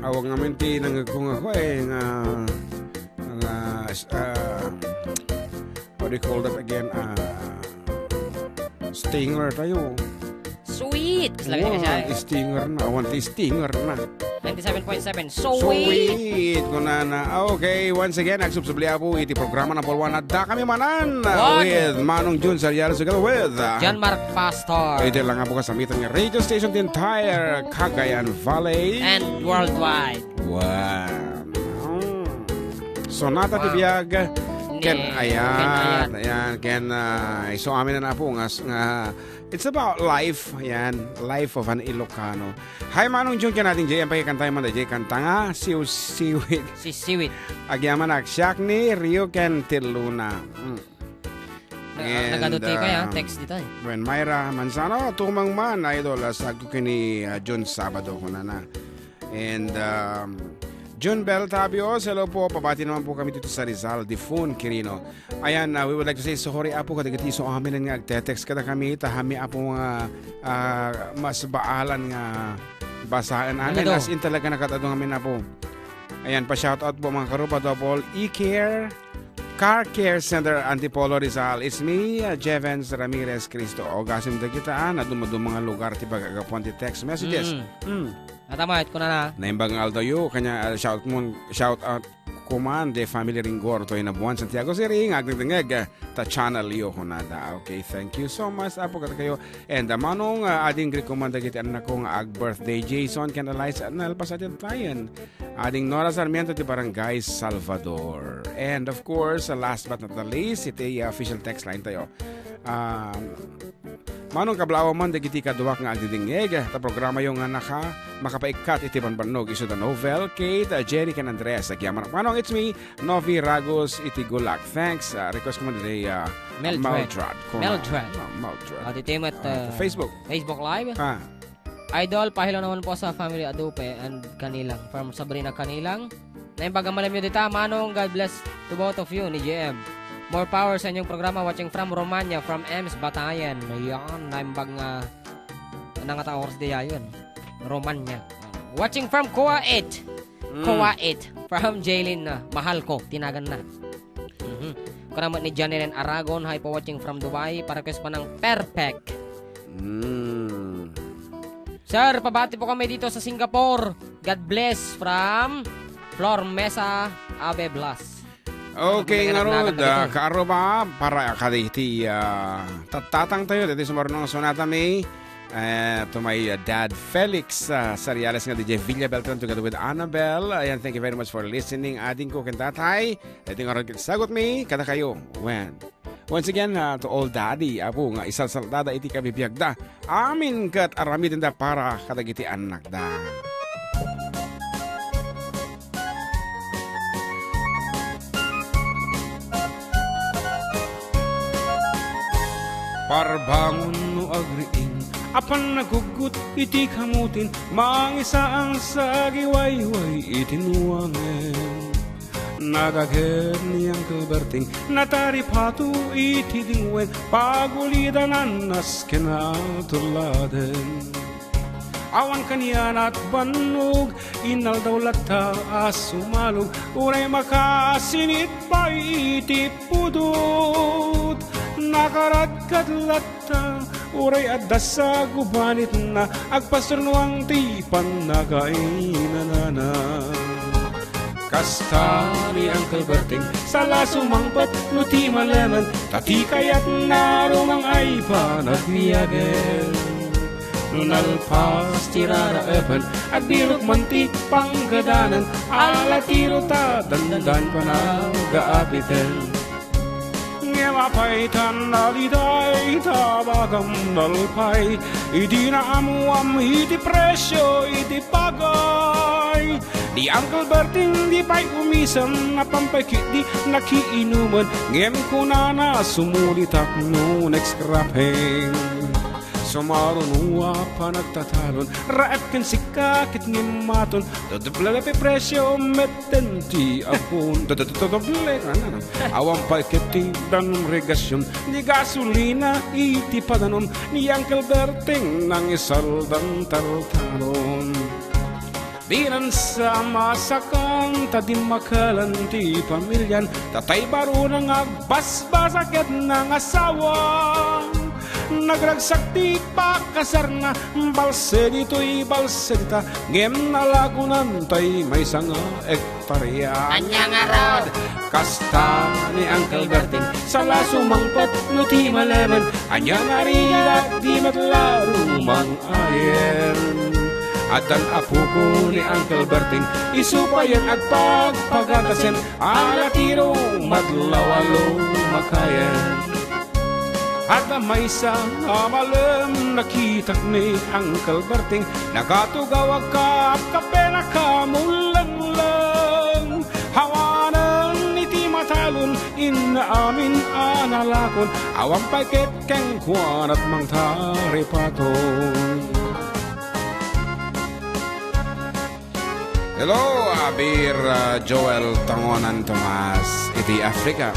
awag namin ti nangagkong ako nga what do you call that again? Stinger tayo. Sweet! Lagi na siya. Stinger na. Awan ti stinger na. 97.7. Sweet! Okay, once again, nagsubsubli po iti programa ng Polwan at da kami manan with Manong Jun Sarial together with John Mark Pastor. Ito lang nga po kasamitan ng radio station the entire Cagayan Valley And worldwide. Wow. Sonata ti biyag Ken so amin na po nga it's about life. Ayan, life of an Ilocano. Hi, Manong Jun, kaya natin, Jay. Ang pakikantay mo na, Jay. Kanta nga, Siwit. Si Siwit. Agyaman aksyak ni Rio Ken Tiluna. Nagaduti ka ya, text dito eh. When Myra Manzano, tumang man, idol, sagto kini Jun Sabado ko na. And, Jun Bell Tabios, hello po. Pabati naman po kami dito sa Rizal, Difun, Quirino. Ayan, we would like to say sorry apo kadagiti so amin nga agte-text kada kami tahami apo nga mas baalan nga basahan amin as in talaga nakatadong amin apo. Ayan, pa-shoutout po mga karupa double E-Care Car Care Center Antipolo Rizal. It's me, Jevens Ramirez Cristo. O gasim da kita na dumadong mga lugar ti pagagapuan ti text messages. Natamahit ko na. Naimbang Aldayo, kanya shout out kuman de family ringgor to in Buwan Santiago City agdengeg ta channel yo honada. Okay, thank you so much apo kat kayo. And manong ading rekomenda kiti anak ko nga ag birthday Jason can Eliza nal pasatin tayan. Ading Nora Sarmiento ti Barangay Salvador. And of course, last but not the least, iti official text line tayo. Manong kablawa man dagiti kaduwak nga agdingeg ta programa yung nga makapaikat iti banbanog isu da novel Kate Jenny can Andres agyaman manong it's me Novi Ragos iti Gulak. Thanks request ko mo today Maldrod. Titimat Facebook Live. Idol pahilo naman po sa family Adupe and Kanilang from Sabrina Kanilang. Naimbaga malam nyo dita manong God bless to both of you ni JM. More power sa inyong programa watching from Romania, from Ems, Batayan. Ayan, naimbag nga nangatang oras diya yun. Romania. Watching from Kuwait. Kuwait. From Jaylin na. Mahal ko. Tinagan na. Karamat ni Janellen Aragon. Hi po watching from Dubai. Para-request pa ng Perfect. Sir, pabati po kami dito sa Singapore. God bless from Flor Mesa, Abe Blas. Okay, nga Rod, kaaro ba para kaditi tatang tayo dito sa marunong sonata may to my dad Felix Sariales nga DJ Villa Beltran together with Annabelle. Ayan, thank you very much for listening. Ading ko kentatay. Ading nga sagot me kada kayo. Once again, to all daddy, apo nga isang saldada iti kabibiyagda. Amin kat aramitin da para kadagiti anak da. Parbangon no agriing, apan nagugut iti kamutin, mangisaang sa giwayway itinuwangen. Nagagher niyang kaberting, nataripatu iti dingwen, pagulidan anas kinatuladen. Awan kaniyan at banog, inal daw lata asumalog, uray makasinit pa iti pudot. Nakaratkat lata, uray at dasa gubanit na, agpasurnuang tipan nagainanana. Kastari ang kalberting, sala sumangpat, nuti malaman, tati kayat narumang ay panagmiyagen. Nunalpas tiraraapan, at birok manti panggadanan, alatiro ta, dandan pa na gaapiten. Ngewapay tanaliday, tabagam nalpay, iti naamuam, iti presyo, iti pagay. Di Uncle Berting, di pa'y umisam, napampakit di nakiinuman, ngem ko na sumulitak no next scrapping. Sumarunua pa nagtatalon, raat kan sikakit ngimaton, dodoble presyo metenti apun, dodoble awang paketi dan regasyon, ni gasolina iti padanom, ni Uncle Berting nang isal dan tartalon. Binan sama sakang tadim makalan ti pamilyan tatay baro nang agbasbasakit ng asawa nagragsak ti pakasar na balse dito'y balse dita ngem nalagunan tay may sanga ektarya Anyang araw kasta ni Uncle Berting sa lasumangpot no ti malaman anyang arigat di matlarumang ayen at ang apo ko ni Uncle Berting isupayan at pagpagatasin alatiro madlawalo makayan at may isang amalam nakita ni Uncle Berting nakatugaw agkap kapena kamulang hawanan iti matalon inaamin analakon awang paket keng kuwan at mang taripaton. Hello, Abir Joel Tangonan Tomas, iti Africa.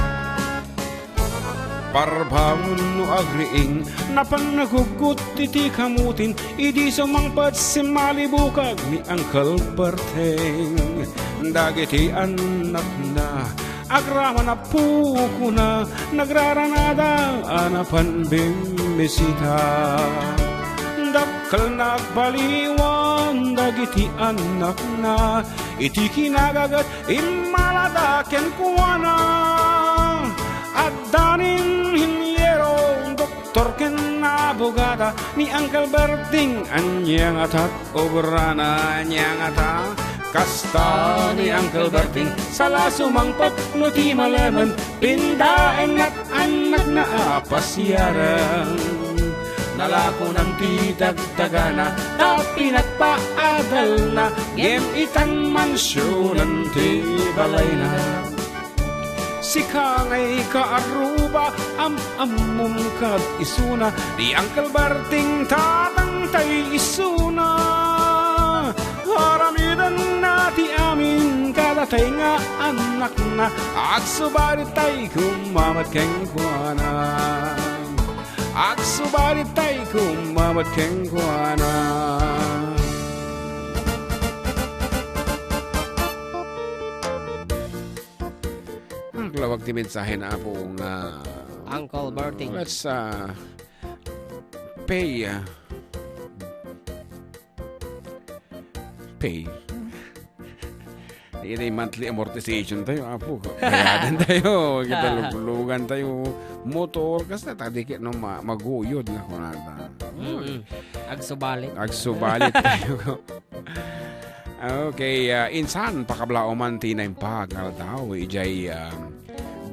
Parbangon no agriing, napanagugot iti kamutin, idi sumangpat si malibukag ni Uncle Berting. Dagiti anak na, agrama na puko na, nagraranada, anapan bimbisita. Dakal nagbaliwan dagiti anak na iti kinagagat imaladaken kuwana at danin hinyero doktor ken abogada ni Uncle Berting anyang atat obrana anyang ata kasta ni Uncle Berting sala sumangpot no ti malaman pindaen at anak na apasyaran nalako ng tidagdagana tapinat paadal na gem itan mansyonan ti balay na sikangay kaaruba amum kad isuna di Uncle Berting tatang tay isuna haramidan na ti amin kadatay nga anak na agsubarit tay kumamat keng kuana agsubarit tay kumamat keng kuana. Ang lawag ti mensahe na po nga Uncle Berting. let's pay ito monthly amortization tayo apo bayadan tayo kita lugan tayo motor kasi tadikit no maguyod na ko nata agsubalit tayo. Okay, insan pakablao man tinay pag daw ijay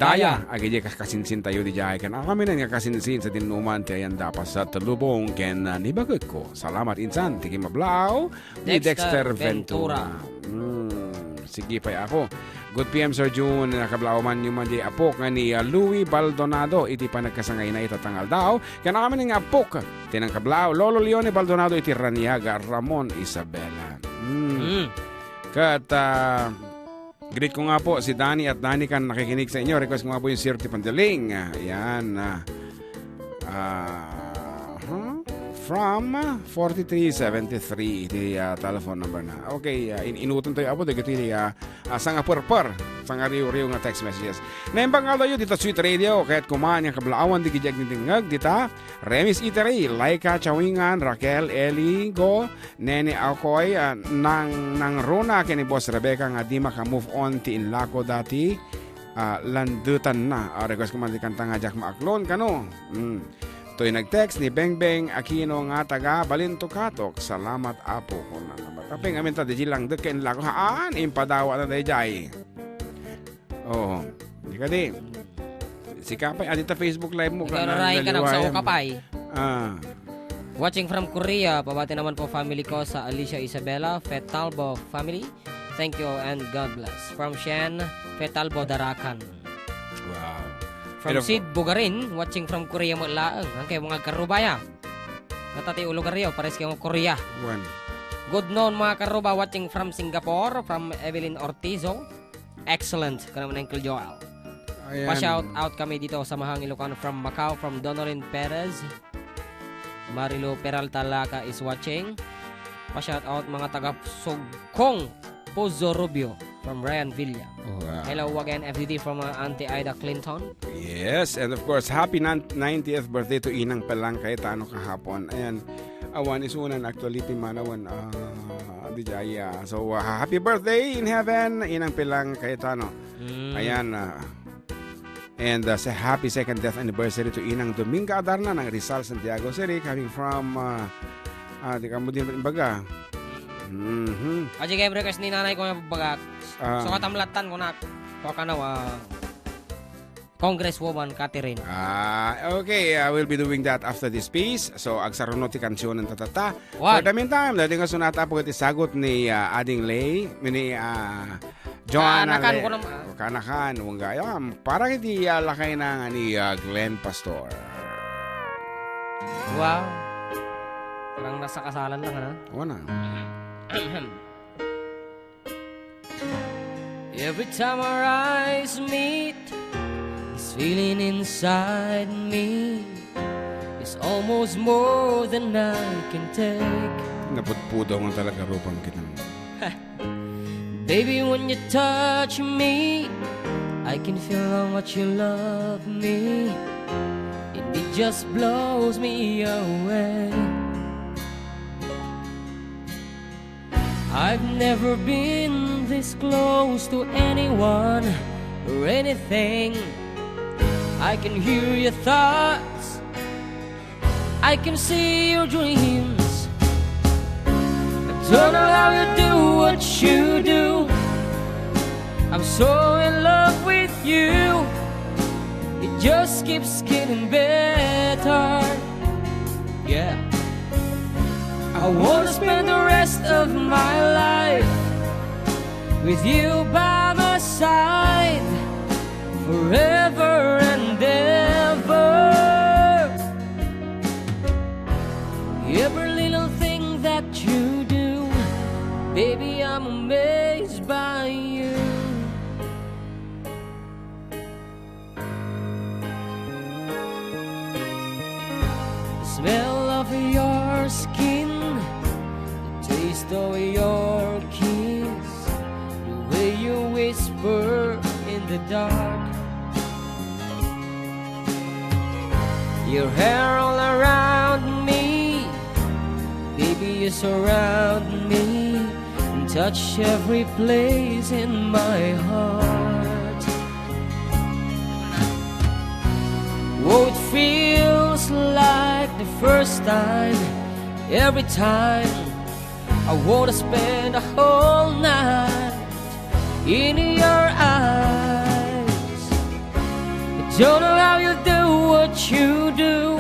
daya agay kasinsin tayo di jay kan kami na nga kasinsin sa tinuman ti ayan dapat sa talubong ken nibagot ko. Salamat insan tiki mablao ni Dexter Ventura. Sige pa ako. Good PM Sir June nakablao man yung man di apok nga ni Louis Baldonado iti pa nagkasangay na itatangal daw kana kami nga apok tinang kablao Lolo Leone Baldonado iti Raniaga Ramon Isabela. Kat greet ko nga po si Danny at Danny kan nakikinig sa inyo. Request ko nga po yung Sir Tipandaling. Ayan. From 4373 iti telephone number na. Okay, inuton tayo apo dito iti sanga perper sanga riyo nga text messages. Naimbang nga tayo dito Sweet Radio kahit kumaan yung kablaawan di kijag nitingag dita Remis Eatery, Laika Chawingan, Raquel Eligo, Nene Alcoy nang Rona kini Boss Rebecca nga di maka-move on ti inlako dati landutan na. Request ko man di kanta nga Jack Maaklon kano. To'y nag-text ni Beng Beng Aquino nga taga Balintokatok. Salamat apo ko na kaping amin ta di lang deken lako haan impadawa na dayjay. Oh, di ka di. Si Kapay adita Facebook live mo ka na sa Kapay. Watching from Korea, pabati naman po family ko sa Alicia Isabela, Fetalbo family. Thank you and God bless. From Shen, Fetalbo Darakan. Wow. From Sid Bugarin, watching from Korea mo laang. Ang kayo mga karubaya. Natati ulo kariyo, pares kayo Korea. One. Good noon mga karuba, watching from Singapore, from Evelyn Ortizo. Excellent, kanaman Uncle Joel. Pa-shout out kami dito sa Mahang Ilocano from Macau, from Donorin Perez. Marilo Peralta Laka is watching. Pa-shout out mga taga Sugkong Pozo Rubio from Ryan Villa. Hello again, FDD from Auntie Ida Clinton. Yes, and of course, happy 90th birthday to Inang Pelang Cayetano kahapon. Ayan, awan isunan actually timanawan di jaya. So, happy birthday in heaven, Inang Pelang Cayetano. Ayan, and say happy second death anniversary to Inang Dominga Adarna ng Rizal, Santiago City, coming from, di ka mo din baga. Aji kay request ni nanay ko yung bagat. So katamlatan ko na ko Congresswoman Catherine. Okay, I will be doing that after this piece. So agsarunod ti kansyon ng tatata. What? For the meantime, dati nga sunata po iti sagot ni Ading Lay, ni Joanna Kanakan Lay. ko naman. Kanakan, wanggayam. Parang iti lakay na ni Glenn Pastor. Wow. Parang nasa kasalan lang, ano? Wana. Every time our eyes meet, this feeling inside me is almost more than I can take. Napudpudaw nga talaga rupang kita. Baby, when you touch me, I can feel how much you love me, and it just blows me away. I've never been this close to anyone or anything. I can hear your thoughts, I can see your dreams. I don't know how you do what you do. I'm so in love with you. It just keeps getting better. Yeah. I wanna spend the rest of my life with you by my side, forever and ever. Every little thing that you do, baby, I'm amazed by you. The smell of your skin, taste of your kiss, the way you whisper in the dark, your hair all around me, baby, you surround me and touch every place in my heart. Oh, it feels like the first time, every time I wanna spend a whole night in your eyes. I don't know how you do what you do.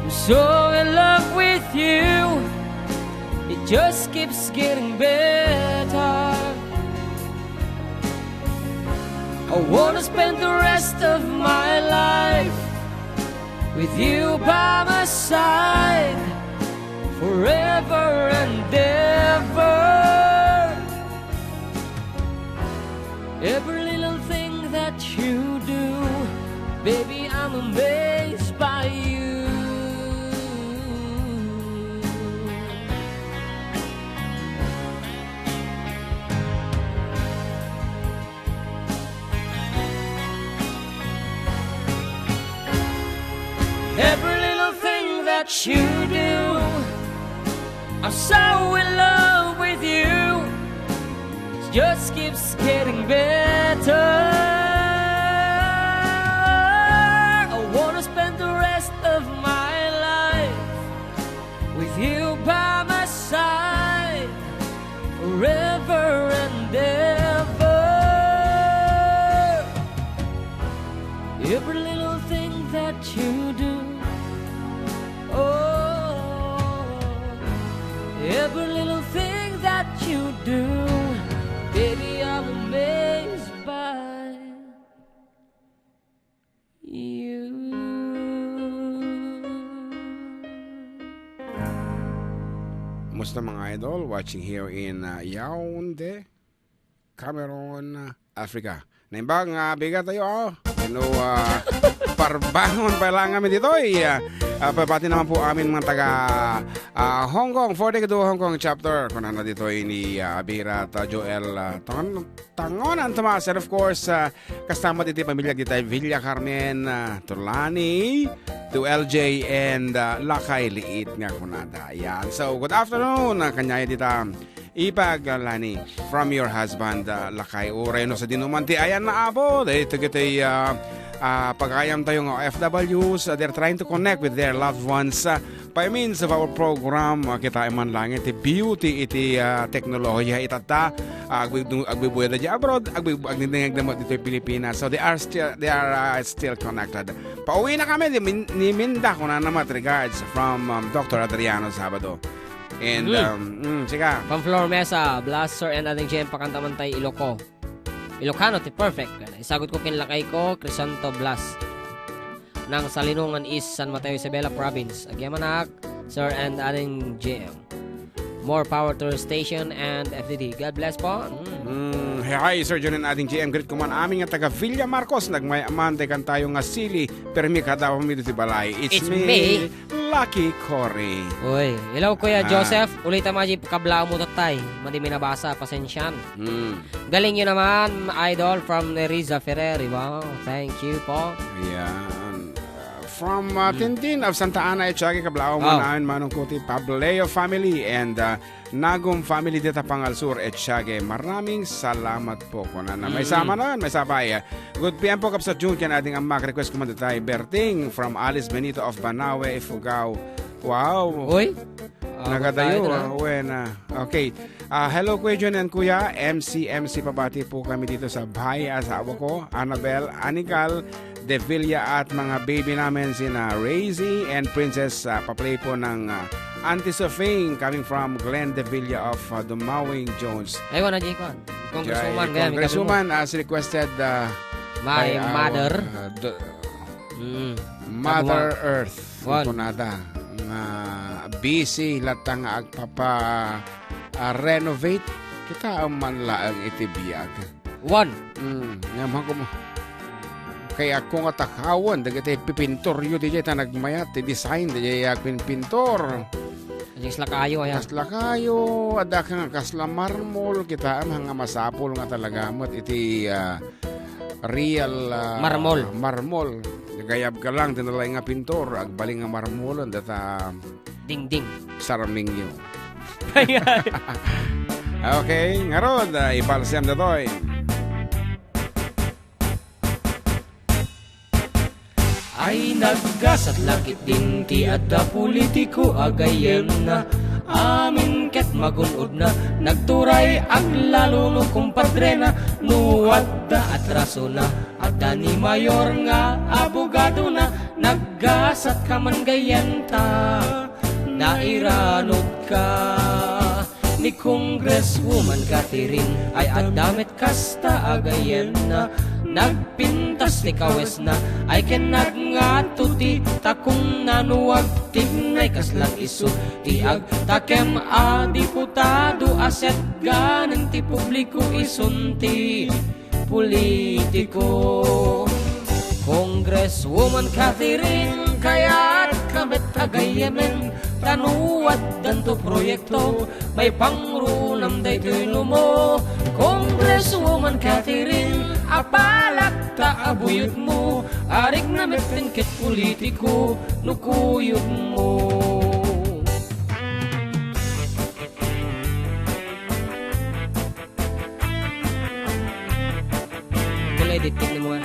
I'm so in love with you. It just keeps getting better. I wanna spend the rest of my life with you by my side, forever and ever. Every little thing that you do, baby, I'm amazed by you. Every little thing that you do, I'm so in love with you. It just keeps getting better. I wanna spend the rest of my life with you by my side, forever and ever. Every little thing that you do, every little thing that you do, baby, I'm amazed by you. Musta mga idol, watching here in Yaounde, Cameroon, Africa. Naimbang, bigat tayo, parbangon pa lang kami dito. Pabati naman po amin mga taga Hong Kong, 40 Hong Kong chapter. Kung ano dito ni Bira at Joel Tangonan Tomas. And of course, kasama dito pamilya dito Villa Carmen, Turlani, to LJ and Lakay Liit nga kunada. Yan. So, good afternoon. Kanyaya dito Ipaglani from your husband Lakay Ureno sa dinumanti. Ayan na abo. Dito kita pagkayam tayong OFWs, they're trying to connect with their loved ones by means of our program. Kita man lang iti beauty, iti teknolohiya itata, agbibuya na dyan abroad, agniningag na mo dito yung Pilipinas. So they are still connected. Pauwi na kami ni Minda, kung na naman regards from Dr. Adriano Sabado. And, sika. From Flor Mesa, Blaster and ating GM Pakantamantay Ilocano, ti perfect. Isagot ko kinlakay ko, Crisanto Blas. Nang Salinungan East, San Mateo, Isabela Province. Agyamanak, Sir and ating GM. More power to your station and FDD. God bless po. Hi, Sir John and ating GM. Great kuman aming nga taga Villa Marcos. Nagmayamante kan tayo nga sili. Permi kada pamilyo ti balay. It's me, Lucky Cory. Uy, hello Kuya Joseph. Ulit ang mga kablao mo tatay. Madi minabasa, pasensyan. Galing nyo naman, idol from Neriza Ferreri. Wow, thank you po. Yan. From Tintin of Santa Ana, Echagi, kablao mo namin manong kuti Pableo family and Nagum family dito Pangalsur, Echagi. Maraming salamat po ko na may sama na, may sabay. Good PM po kapsa June, kaya natin ang request kumanda tayo. Berting from Alice Benito of Banawe, Ifugao. Wow. Uy. Nagadayo. Okay. Hello Kuya John and Kuya. MC pabati po kami dito sa bahay. Asawa ko, Annabel, Anigal, De Villa at mga baby namin sina Razy and Princess. Paplay po ng Auntie Sophie coming from Glenn De Villa of Dumawing Jones. Aywan na Jikon. Congresswoman as requested my mother. Mother Earth. Ito nada. Busy latang agpapa-renovate. Kita ang manlaang itibiyag. Ngayon ko mo. Kaya kung atakawan, dagiti pipintor yun, di ta nagmayat, design, di pintor. Kasla kayo, ayan. Kasla kayo, ada ka nga kasla marmol, kita ang mga masapol nga talaga mo't iti real marmol. Gayab ka lang, tinalay nga pintor, agbaling nga marmol, data ding saraming yun. Okay, ngarod, ipalsiyam na to'y. Ay naggasat lakit din ti adda politiko agayen na amin ket magunod na nagturay ag lalo no kumpadre na nuwadda at raso na adda ni mayor nga abogado na naggasat ka man gayenta nairanod ka ni Congresswoman Catherine ay adamit kasta agayen na nagpintas ni kawes na ay kenag nga tuti takong nanuwag tignay kaslang isu tiag takem a diputado aset ganang ti publiko isunti politiko Congresswoman Catherine kaya't kabet tagayemen tanuwat danto proyekto may pangrunam daytoy lumo Congresswoman Catherine apalak ta abuyot mo arig na mepengket politiko nukuyot mo kulay ditik ni mo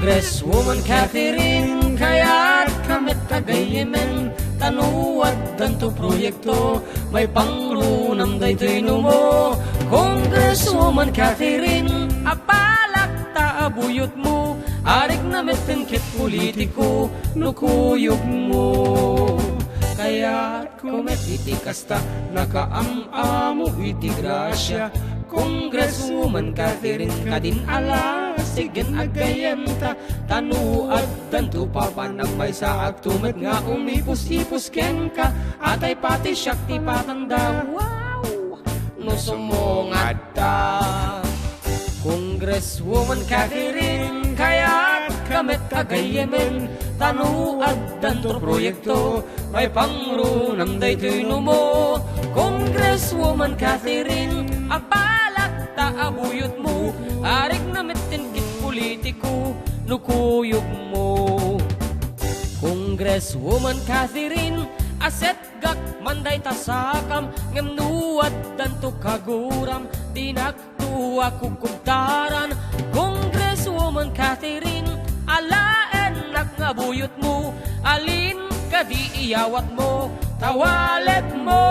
Congresswoman Catherine kaya't kamit kagayemen tanuwad danto proyekto may pangrunam daytoy numo Congresswoman Catherine apalak ta abuyot mo arig na metengket politiko nukuyog mo kaya't kumet iti kasta nakaamamo iti grasya Congresswoman Catherine kadin ala sigen agayem ta tanuad tanto papanagmay sa agtumet nga umipos-ipos ken ka atay pati syakti patanda wow no sumungad ta Congresswoman Catherine kaya't kamet agayemen tanuad tanto proyekto may pangrunam daytoy mo Congresswoman Catherine abalat ta abuyot mo arig na metin kit politiko nukuyog mo Congresswoman Catherine aset gak manday tasakam ngemnuat danto kaguram dinaktuwa kukubtaran Congresswoman Catherine alaen nak ngabuyot mo alin kadi iyawat mo tawalet mo